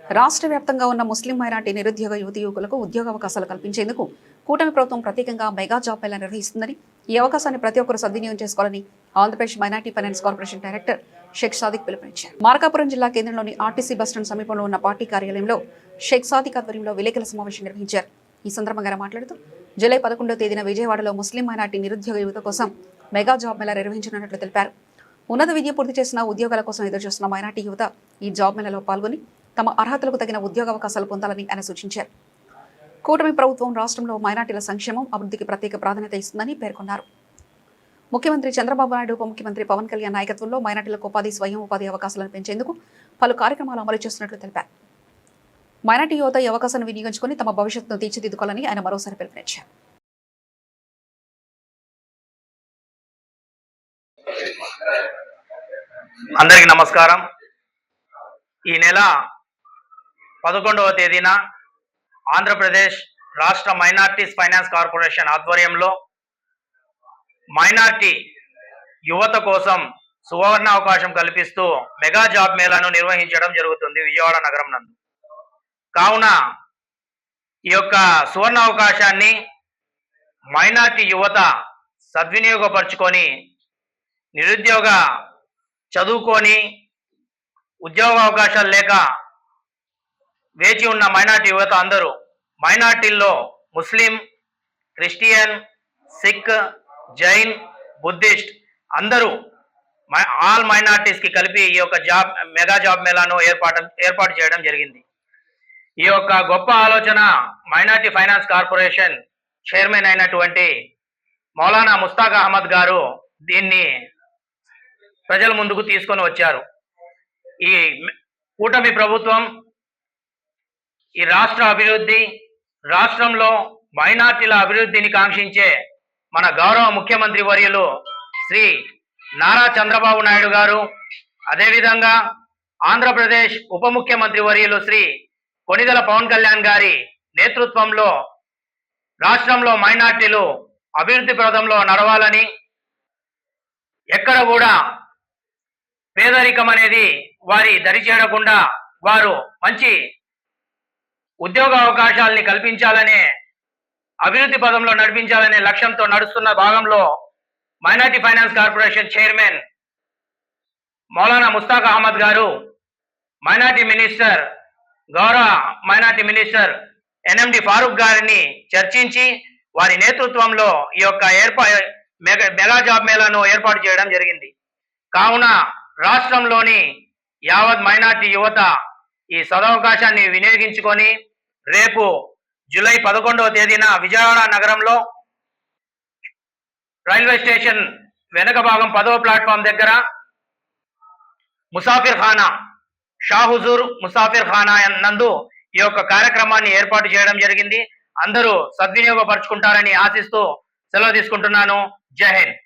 రాష్ట్ర వ్యాప్తంగా ఉన్న ముస్లిం మైనార్టీ నిరుద్యోగ యువకులకు ఉద్యోగ అవకాశాలు కల్పించేందుకు కూటమి ప్రభుత్వం ప్రత్యేకంగా మెగా జాబ్ మేళా నిర్వహిస్తుందని, ఈ అవకాశాన్ని ప్రతి ఒక్కరూ సద్వినియోగం చేసుకోవాలని Andhra Pradesh minority finance corporation director Sheikh Sadiq పిలుపునిచ్చారు. మార్కాపురం జిల్లా కేంద్రంలోని ఆర్టీసీ బస్టాండ్ సమీపంలో ఉన్న పార్టీ కార్యాలయంలో షేక్ సాదిక్ ఆధ్వర్యంలో విలేకరుల సమావేశం నిర్వహించారు. ఈ సందర్భంగా మాట్లాడుతూ జూలై 11వ తేదీన విజయవాడలో ముస్లిం మైనార్టీ నిరుద్యోగ యువత కోసం మెగా జాబ్ మేళా నిర్వహించనున్నట్లు తెలిపారు. ఉన్నత విద్య పూర్తి చేసిన ఉద్యోగాల కోసం ఎదురుచూస్తున్న మైనార్టీ యువత ఈ జాబ్ మేళాలో పాల్గొని తమ అర్హతలకు తగిన ఉద్యోగ అవకాశాలు పొందాలని ఆయన సూచించారు. కూటమి ప్రభుత్వం రాష్ట్రంలో మైనార్టీల సంక్షేమం, అభివృద్ధికి ప్రత్యేక ప్రాధాన్యత ఇస్తుందని పేర్కొన్నారు. ముఖ్యమంత్రి చంద్రబాబు నాయుడు, ఉప ముఖ్యమంత్రి పవన్ కళ్యాణ్ నాయకత్వంలో మైనార్టీలకు స్వయం ఉపాధి అవకాశాలను పెంచేందుకు పలు కార్యక్రమాలు అమలు చేస్తున్నట్లు తెలిపారు. మైనార్టీ యువత ఈ అవకాశాన్ని వినియోగించుకుని తమ భవిష్యత్తును తీర్చిదిద్దుకోవాలని ఆయన మరోసారి పిలుపునిచ్చారు. అందరికీ నమస్కారం. ఈ నెల 11వ తేదీన ఆంధ్రప్రదేశ్ రాష్ట్ర మైనార్టీస్ ఫైనాన్స్ కార్పొరేషన్ ఆధ్వర్యంలో మైనార్టీ యువత కోసం సువర్ణ అవకాశం కల్పిస్తూ మెగా జాబ్ మేళాను నిర్వహించడం జరుగుతుంది విజయవాడ నగరం నందు. కావున ఈ యొక్క సువర్ణ అవకాశాన్ని మైనార్టీ యువత సద్వినియోగపరుచుకొని నిరుద్యోగ చదువుకొని ఉద్యోగ అవకాశాలు లేక వేచి ఉన్న మైనార్టీ యువత అందరూ, మైనార్టీల్లో ముస్లిం, క్రిస్టియన్, సిక్, జైన్, బుద్ధిస్ట్ అందరూ ఆల్ మైనార్టీస్కి కలిపి ఈ యొక్క మెగా జాబ్ మేళాను ఏర్పాటు చేయడం జరిగింది. ఈ యొక్క గొప్ప ఆలోచన మైనార్టీ ఫైనాన్స్ కార్పొరేషన్ చైర్మన్ అయినటువంటి మౌలానా ముస్తాక్ అహ్మద్ గారు దీన్ని ప్రజల ముందుకు తీసుకొని వచ్చారు. ఈ కూటమి ప్రభుత్వం ఈ రాష్ట్ర అభివృద్ధి, రాష్ట్రంలో మైనార్టీల అభివృద్ధిని కాంక్షించే మన గౌరవ ముఖ్యమంత్రి వర్యులు శ్రీ నారా చంద్రబాబు నాయుడు గారు, అదేవిధంగా ఆంధ్రప్రదేశ్ ఉప ముఖ్యమంత్రి వర్యులు శ్రీ కొణిదెల పవన్ కళ్యాణ్ గారి నేతృత్వంలో రాష్ట్రంలో మైనార్టీలు అభివృద్ధి పథంలో నడవాలని, ఎక్కడ కూడా పేదరికం అనేది వారి దరి చేరకుండా వారు మంచి ఉద్యోగ అవకాశాలని కల్పించాలనే, అభివృద్ధి పదంలో నడిపించాలనే లక్ష్యంతో నడుస్తున్న భాగంలో minority finance corporation chairman Maulana Mushtaq Ahmed గారు మైనార్టీ మినిస్టర్, గౌరవ మైనార్టీ మినిస్టర్ ఎన్ఎండి ఫారూక్ గారిని చర్చించి వారి నేతృత్వంలో ఈ యొక్క మెగా జాబ్ మేళాను ఏర్పాటు చేయడం జరిగింది. కావున రాష్ట్రంలోని యావత్ మైనార్టీ యువత ఈ సదవకాశాన్ని వినియోగించుకొని రేపు జూలై 11వ తేదీన విజయవాడ నగరంలో రైల్వే స్టేషన్ వెనుక భాగం 10వ ప్లాట్ఫామ్ దగ్గర ముసాఫిర్ ఖానా, షాహుజూర్ ముసాఫిర్ ఖానా నందు ఈ యొక్క కార్యక్రమాన్ని ఏర్పాటు చేయడం జరిగింది. అందరూ సద్వినియోగపరుచుకుంటారని ఆశిస్తూ సెలవు తీసుకుంటున్నాను. జై హింద్.